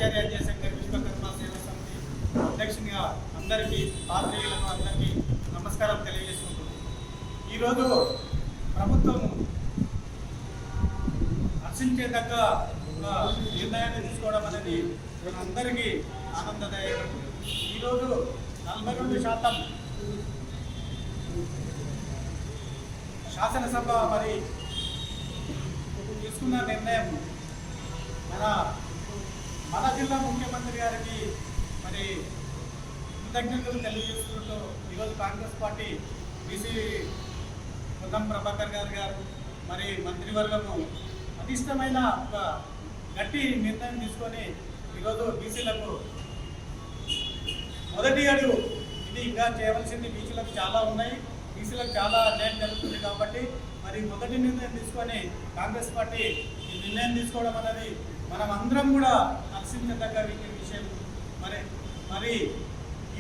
ఆచార్య జయశంకర్ విశ్వకర్మ సేవా సమితి అధ్యక్షునిగా అందరికీ పాత్రికులకు అందరికీ నమస్కారం తెలియజేసుకుంటున్నాను. ఈరోజు ప్రభుత్వం హర్షించేదగ్గ ఒక నిర్ణయాన్ని తీసుకోవడం అనేది మనందరికీ ఆనందదాయకం. ఈరోజు 42% శాసనసభ మరి తీసుకున్న నిర్ణయం మన జిల్లా ముఖ్యమంత్రి గారికి మరి కృతజ్ఞతలు తెలియజేస్తున్నట్టు ఈరోజు కాంగ్రెస్ పార్టీ బీసీ పొన్నం ప్రభాకర్ గారు మరి మంత్రివర్గము అతిష్టమైన ఒక గట్టి నిర్ణయం తీసుకొని ఈరోజు బీసీలకు మొదటి అడుగు ఇది. ఇంకా చేయవలసింది బీసీలకు చాలా ఉన్నాయి, బీసీలకు చాలా అన్యాయం జరుగుతుంది కాబట్టి మరి మొదటి నిర్ణయం తీసుకొని కాంగ్రెస్ పార్టీ ఈ నిర్ణయం తీసుకోవడం అనేది మనం అందరం కూడా హర్షించదగ్గ విషయం. మరి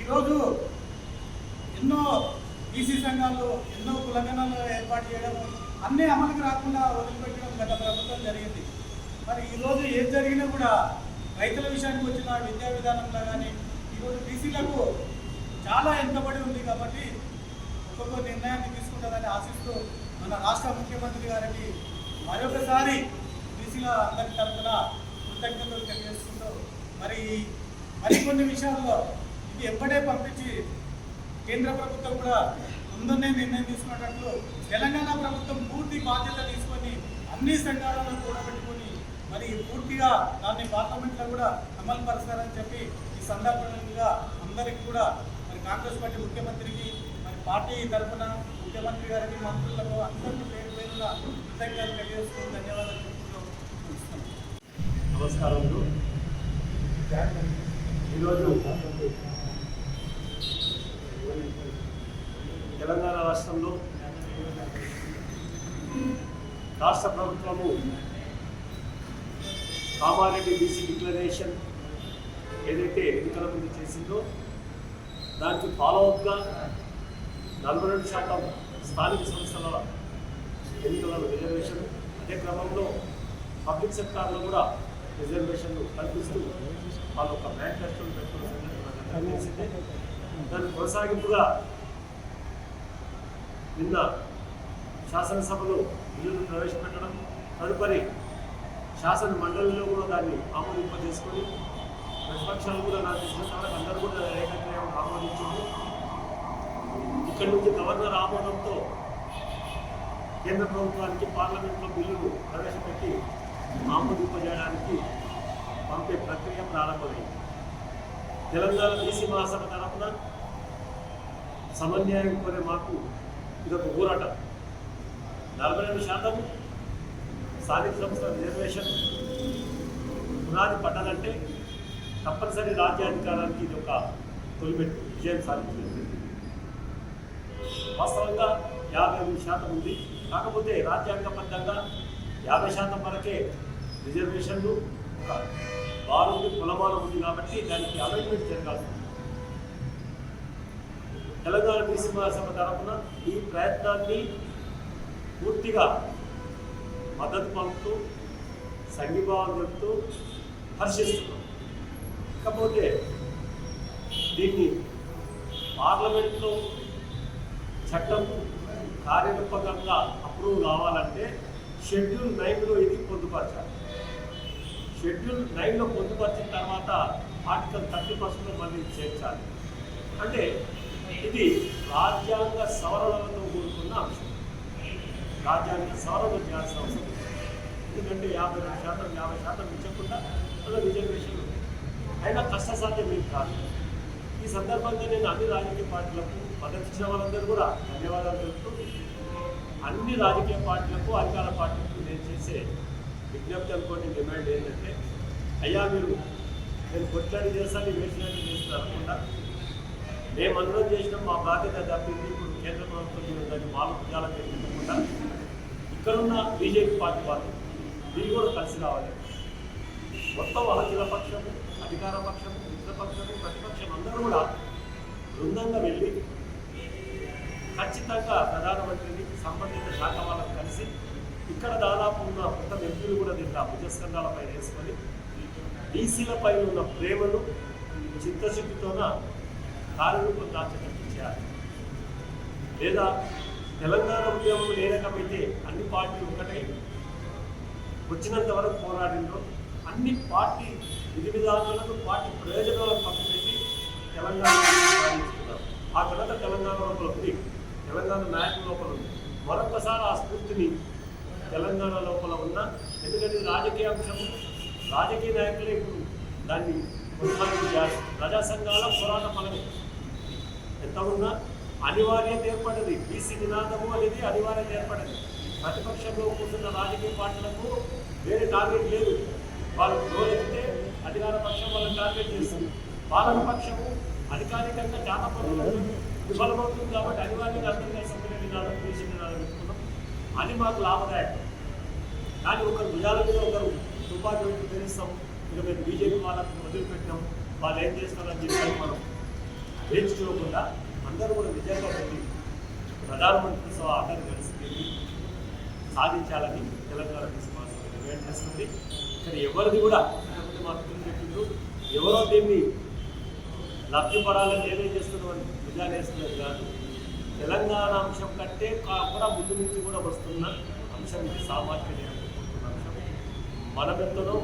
ఈరోజు ఎన్నో బీసీ సంఘాలు ఎన్నో కులగణాలు ఏర్పాటు చేయడం అన్నీ అమలుకు రాకుండా వదిలిపెట్టడం గత ప్రభుత్వం జరిగింది. మరి ఈరోజు ఏం జరిగినా కూడా రైతుల విషయానికి వచ్చిన విద్యా విధానంలో కానీ ఈరోజు బీసీలకు చాలా వెనుకబడి ఉంది కాబట్టి ఒక్కొక్క నిర్ణయాన్ని తీసుకుంటుందని ఆశిస్తూ మన రాష్ట్ర ముఖ్యమంత్రి గారికి మరొకసారి బీసీల అందరి తరఫున కృతజ్ఞతలు తెలియజేస్తుంటూ మరికొన్ని విషయాల్లో ఇది ఎప్పుడే పంపించి కేంద్ర ప్రభుత్వం కూడా ముందునే నిర్ణయం తీసుకున్నట్లు తెలంగాణ ప్రభుత్వం పూర్తి బాధ్యత తీసుకొని అన్ని సంఘాలను కూడబెట్టుకొని మరి పూర్తిగా దాన్ని పార్లమెంట్లో కూడా అమలు పరుస్తారని చెప్పి ఈ సందర్భంగా అందరికీ కూడా మరి కాంగ్రెస్ పార్టీ ముఖ్యమంత్రికి మరి పార్టీ తరఫున ముఖ్యమంత్రి గారికి మంత్రులకు అందరికీ పేరు పేరున కృతజ్ఞతలు తెలియజేస్తూ ధన్యవాదాలు చెప్తూ చూస్తున్నాం. నమస్కారములు. ఈరోజు తెలంగాణ రాష్ట్రంలో రాష్ట్ర ప్రభుత్వము కామారెడ్డి బీసీ డిక్లరేషన్ ఏదైతే ఎన్నికల ముందు చేసిందో దానికి ఫాలోఅప్గా 42% స్థానిక సంస్థల ఎన్నికలలో రిజర్వేషన్, అదే క్రమంలో పబ్లిక్ సెక్టార్లో కూడా రిజర్వేషన్లు కల్పిస్తూ వాళ్ళ ఒక మేనిఫెస్టోను పెట్టుకోవాల్సిందే తెలిసిందే. దాని కొనసాగింపుగా నిన్న శాసనసభలో బిల్లును ప్రవేశపెట్టడం, తదుపరి శాసన మండలిలో కూడా దాన్ని ఆమోదింపజేసుకొని ప్రతిపక్షాలు కూడా నాకు తెలిసినంతవరకు అందరూ కూడా ఏకగ్రీవం ఆమోదించింది. ఇక్కడి నుంచి గవర్నర్ ఆమోదంతో కేంద్ర ప్రభుత్వానికి పార్లమెంట్లో బిల్లును ప్రవేశపెట్టి ఆమోదింపజేయడానికి పంపే ప్రక్రియ ప్రారంభమైంది. తెలంగాణ బీసీ మహాసభ తరఫున సమన్యాయం కోరే మాకు ఇదొక ఊరట. 42% స్థానిక సంస్థల రిజర్వేషన్ పునాది పడ్డదంటే తప్పనిసరి రాజ్యాధికారానికి ఇది ఒక తొలిమెట్టు, విజయం సాధించింది. వాస్తవంగా 53% ఉంది. కాకపోతే రాజ్యాంగబద్ధంగా 50% వరకే రిజర్వేషన్లు బారుంది, కులమానం ఉంది కాబట్టి దానికి అమెండ్మెంట్ జరగాల్సి ఉంది. తెలంగాణ బీసీ మహాసభ తరఫున ఈ ప్రయత్నాన్ని పూర్తిగా మద్దతు పలుకుతూ సంఘీభావం చెప్తూ హర్షిస్తున్నాం. ఇకపోతే దీన్ని పార్లమెంట్లో చట్టం కార్యరూపకంగా అప్రూవ్ కావాలంటే షెడ్యూల్ 9లో ఇది పొందుపరచాలి. షెడ్యూల్ 9లో పొందుపరిచిన తర్వాత ఆర్టికల్ 30% మళ్ళీ చేర్చాలి. అంటే ఇది రాజ్యాంగ సవరణలతో కూడుకున్న అంశం. రాజ్యాంగ సవరణ చేయాల్సిన అవసరం ఎందుకంటే 52% ఇచ్చకుండా అలా రిజర్వేషన్లు అయినా కష్టసాధ్యం ఏం కాదు. ఈ సందర్భంగా నేను అన్ని రాజకీయ పార్టీలకు మద్దతు ఇచ్చిన వాళ్ళందరూ కూడా ధన్యవాదాలు తెలుపుతూ అన్ని రాజకీయ పార్టీలకు అధికార పార్టీలకు నేను చేసే విజ్ఞప్తి అనుకోని డిమాండ్ ఏంటంటే, అయ్యా మీరు నేను కొట్లాడి చేస్తాను వేసినట్టు చేస్తున్నారు అనుకుంటా. మేమందరం చేసినాం, మా బాధ్యత తప్పింది. ఇప్పుడు కేంద్ర ప్రభుత్వం దాన్ని మాలు భుజాలకు ఎదుర్కొకుండా ఇక్కడున్న బీజేపీ పార్టీ వాళ్ళు వీళ్ళు కూడా కలిసి రావాలి. మొత్తం అఖిలపక్షం, అధికార పక్షం, మిత్రపక్షం, ప్రతిపక్షం అందరూ కూడా బృందంగా వెళ్ళి ఖచ్చితంగా ప్రధానమంత్రిని సంబంధిత శాఖ వాళ్ళకు కలిసి ఇక్కడ దాదాపు ఉన్న మొత్తం ఎంపీలు కూడా దీంట్లో భుజస్కంధాలపై వేసుకొని బీసీలపై ఉన్న ప్రేమను చిత్తశుద్ధితోన కార్యరూపం దాచేటట్టు చేయాలి. లేదా తెలంగాణ ఉద్యమం ఏ రకమైతే అన్ని పార్టీలు ఒకటై వచ్చినంత వరకు పోరాడిందో అన్ని పార్టీ విధి విధానాలను పార్టీ ప్రయోజనాలను పక్కపెట్టి తెలంగాణ సాధించుకున్నారు. ఆ తర్వాత తెలంగాణ లోపల ఉంది, తెలంగాణ నాయకుల లోపల ఉంది. మరొకసారి ఆ స్ఫూర్తిని తెలంగాణ లోపల ఉన్న, ఎందుకంటే రాజకీయ అంశం, రాజకీయ నాయకులే ఇప్పుడు దాన్ని కొనసాగించారు. ప్రజా సంఘాల పోరాట ఫలమే ఎంత ఉన్నా అనివార్యత ఏర్పడది. బీసీ నినాదము అనేది అనివార్యత ఏర్పడది. ప్రతిపక్షంలో కూర్చున్న రాజకీయ పార్టీలకు వేరే టార్గెట్ లేదు. వాళ్ళు గోలెత్తితే అధికార పక్షం వాళ్ళని టార్గెట్ చేస్తుంది. పాలన పక్షము అధికారికంగా చాలా పనులు విఫలమవుతుంది. కాబట్టి అనివార్యంగా అందరికీ సభ్యుల నినాదం, బీసీ నినాదం పెట్టుకున్నాం. అది మాకు లాభదాయకం. కానీ ఒకరు భుజాల మీద ఒకరు తుపాకీ పెట్టి తెలుస్తాం, ఇక మేము బీజేపీ వాళ్ళకు మొదలుపెట్టినాం, వాళ్ళు ఏం చేస్తారని చెప్పి మనం వేయించుకోకుండా అందరూ కూడా విజయంగా వెళ్ళి ప్రధానమంత్రి సహా అందరూ కలిసి వెళ్ళి సాధించాలని తెలంగాణ విశ్వాసం డిమాండ్ చేస్తుంది. ఇక్కడ ఎవరిది కూడా మాత్రం చెప్పిండ్రు, ఎవరో దీన్ని లబ్ధిపడాలని ఏమేం చేస్తున్నామని నిజాలు వేస్తున్నది కాదు. తెలంగాణ అంశం కంటే కూడా ముందు నుంచి కూడా వస్తున్న అంశం ఇది. సామాజిక న్యాయం అంశం మనమెంతనో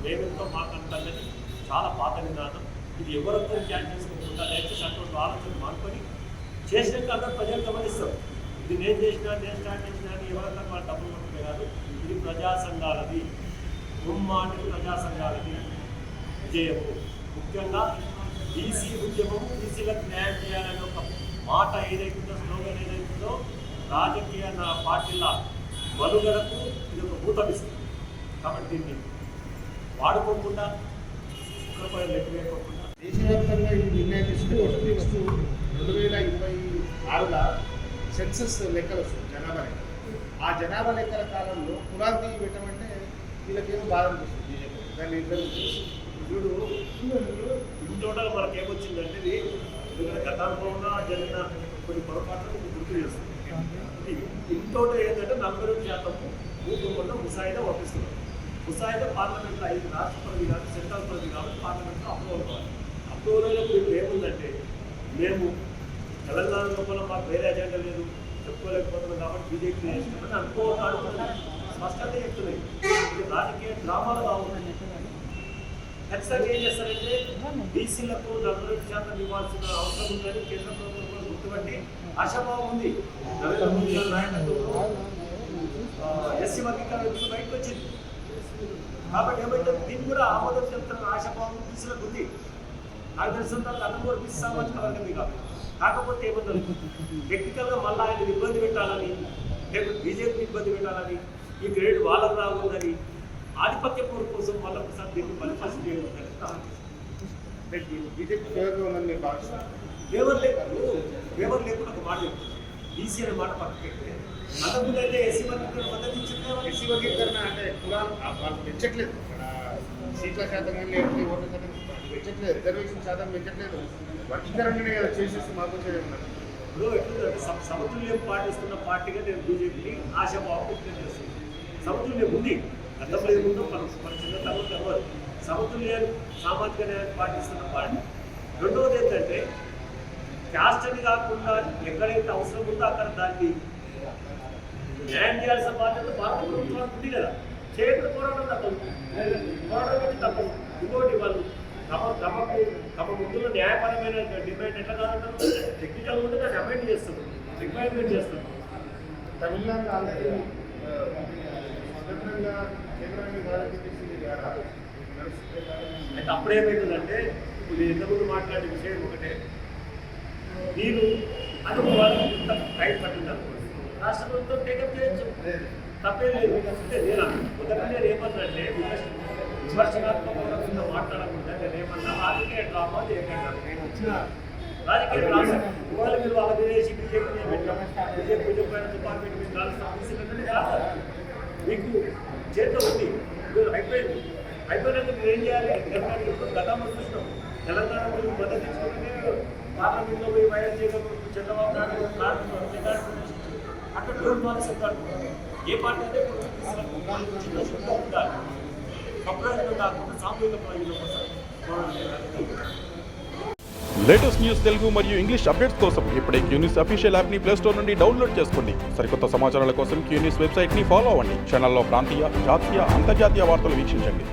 మేమెంతో మాకంటన్నది చాలా పాత నినాదం. ఇది ఎవరితో క్యాన్ చేసుకోకుండా దయచేసి అటువంటి ఆలోచన మానుకొని చేసినాక అందరూ ప్రజలు గమనిస్తాం. ఇది నేను చేసినా, నేను స్టార్ట్ చేసినా అని ఎవరికన్నా వాళ్ళు డబ్బులు కొట్టుకునే కాదు. ఇది ప్రజా సంఘాలది, ఉమ్మాటి ప్రజా సంఘాలది విజయము. ముఖ్యంగా బీసీ ఉద్యమం, బీసీలకు న్యాయం చేయాలనే ఒక మాట ఏదైతుందో, స్లోగన్ ఏదైతుందో రాజకీయ పార్టీల మనుగడకు ఇది ఒక ఊతమిస్తుంది. కాబట్టి దీన్ని వాడుకోకుండా ఉగ్రపై లెక్క వేయకుండా దేశవ్యాప్తంగా ఈ నిర్ణయం తీసుకుంటే నెక్స్ట్ 2026 సెన్సస్ లెక్కలు వస్తుంది, జనాభా లెక్క. ఆ జనాభా లెక్కల కాలంలో కులాంతి పెట్టమంటే వీళ్ళకేమో బాధ అనిపిస్తుంది బీజేపీ దాన్ని ఇప్పుడు ఇన్ టోటల్ మనకి ఏమొచ్చిందంటే ఇది గతానుభవంగా జరిగిన కొన్ని పొరపాట్లను గుర్తు చేస్తుంది. ఇన్ టోటల్ ఏంటంటే 42% భూకంపంలో ముసాయిదా పంపిస్తున్నారు. ముసాయిదా పార్లమెంట్లో 5 రాష్ట్ర పరిధి కాదు, సెంట్రల్ పరిధి కాబట్టి పార్లమెంట్లో అప్రూవల్ కావాలి. అప్రూవల్ ఇప్పుడు ఏముందంటే మేము తెలంగాణ లోపల మాకు వేరే అజెండా లేదు, చెప్పుకోలేకపోతున్నాం కాబట్టి బీజేపీ చేస్తున్నామని అనుకుంటున్నాను. స్పష్టంగా చెప్తున్నాయి. ఇది రాజకీయ డ్రామాలు కావాలి. ఖచ్చితంగా ఏం చేస్తారంటే బీసీలకు 42% ఇవ్వాల్సిన అవసరం ఉందని కేంద్ర ప్రభుత్వం కూడా గుర్తుపట్టి ఆశాభావం ఉంది. నరేంద్ర మోదీ గారి నాయకత్వంలో ఎస్సీ వర్గీకరణ బయటకు వచ్చింది. కాబట్టి ఏమైతే దీన్ని కూడా ఆమోదం చెప్తున్న ఆశాభావం బీసీలకు ఉంది. నాకు తెలిసిన తర్వాత అతను కూడా బీసీ సామాజిక వర్గమే కాదు. కాకపోతే ఏమన్నా టెక్నికల్గా మళ్ళీ ఆయన ఇబ్బంది పెట్టాలని, లేకపోతే బీజేపీని ఇబ్బంది పెట్టాలని, ఈ గ్రేడ్ వాళ్ళకు రాకూడదని ఆధిపత్య కోరిక కోసం మళ్ళీ ఒకసారి దీన్ని బలిఫాసం చేయడం బీజేపీ ఫేవర్గా ఉందని మీరు భావిస్తున్నారు. ఫేవర్ లేకుండా ఒక మాట చెప్తుంది. బీసీ అనే మాట పక్కకెళ్తే అంతకుముందు అయితే ఎస్సీ వర్గీకరణ మద్దతు ఇచ్చింది. ఎస్సీ వర్గీకరణ అంటే కులాలు వాళ్ళు పెంచట్లేదు. ఇక్కడ సీట్ల శాతం కానీ లేకపోతే ఓట్ల శాతం పెంచట్లేదు, రిజర్వేషన్ శాతం పెంచట్లేదు. వర్గీకరణనే కదా చేసేసి మాకు వచ్చేది ఉన్నారు. ఇప్పుడు ఎట్లుందంటే సమతుల్యం పాటిస్తున్న పార్టీగా నేను బీజేపీని ఆశాభావం వ్యక్తం చేస్తుంది. సమతుల్యం ఉంది, గతంలో ఏముందో మనం చిన్న తర్వాత సమతుల్యాన్ని సామాజిక న్యాయాన్ని పాటిస్తున్న పార్టీ. రెండవది ఏంటంటే క్యాస్ట్ అని కాకుండా ఎక్కడైతే అవసరం ఉందో అక్కడ దాన్ని న్యాయం చేయాల్సిన బాధ్యత భారత ప్రభుత్వానికి ఉంది కదా. చేయకుండా పోరాటం తప్పదు, పోరాటం తప్పదు. ఇంకోటి వాళ్ళు తమ ముందులో న్యాయపరమైన డిమాండ్ ఎట్లా కాదంటారు, టెక్నికల్ ఉంటే దాన్ని అమెండ్ చేస్తున్నారు, రిక్వైర్మెంట్ చేస్తున్నారు. తమిళనాడు ఆల్రెడీ స్వతంత్రంగా కేంద్రాన్ని భారతదేశం ద్వారా అయితే అప్పుడేమవుతుందంటే ఇప్పుడు నేను ఇంతకుముందు మాట్లాడే విషయం ఒకటే, మీరు అనుభవాలు ఇంత టైం పట్టింది అనుకోండి, రాష్ట్ర ప్రభుత్వం టేకప్ చేయొచ్చు, తప్పేం లేదు. అంటే నేను మొదటి నేను ఏమన్నంటే విమర్శనాత్మకంగా మాట్లాడకుండా నేను ఏమన్నా రాజకీయ డ్రామా చేయకండి. రాజకీయ డ్రామా ఇవాళ మీరు వాళ్ళ విదేశీ బీజేపీ పెట్టాం, బీజేపీ డిపార్ట్మెంట్ మీరు కాదు, మీకు చేతిలో ఉంది, మీరు అయిపోయింది. అయిపోయినాక మీరు ఏం చేయాలి? గతంలో చూసినాం, తెలంగాణ గురించి మద్దతు ఇచ్చుకుంటే పార్లమెంట్లో పోయి వైఎస్ జగన్ చంద్రబాబు నాయుడు అక్కడ టోల్ పాలసీ ఉంటాడు. ఏ పార్టీ అయితే ఉండాలి. సంప్రదాయం కాకుండా సామూహిక ప్రయోజనం కోసం లేటెస్ట్ న్యూస్ తెలుగు మరియు ఇంగ్లీష్ అప్డేట్స్ కోసం ఇప్పుడే క్యూన్యూస్ అఫీషియల్ యాప్ని ప్లేస్టోర్ నుండి డౌన్లోడ్ చేసుకోండి. సరికొత్త సమాచారాల కోసం క్యూన్యూస్ వెబ్సైట్ని ఫాలో అవ్వండి. ఛానల్లో ప్రాంతీయ, జాతీయ, అంతర్జాతీయ వార్తలు వీక్షించండి.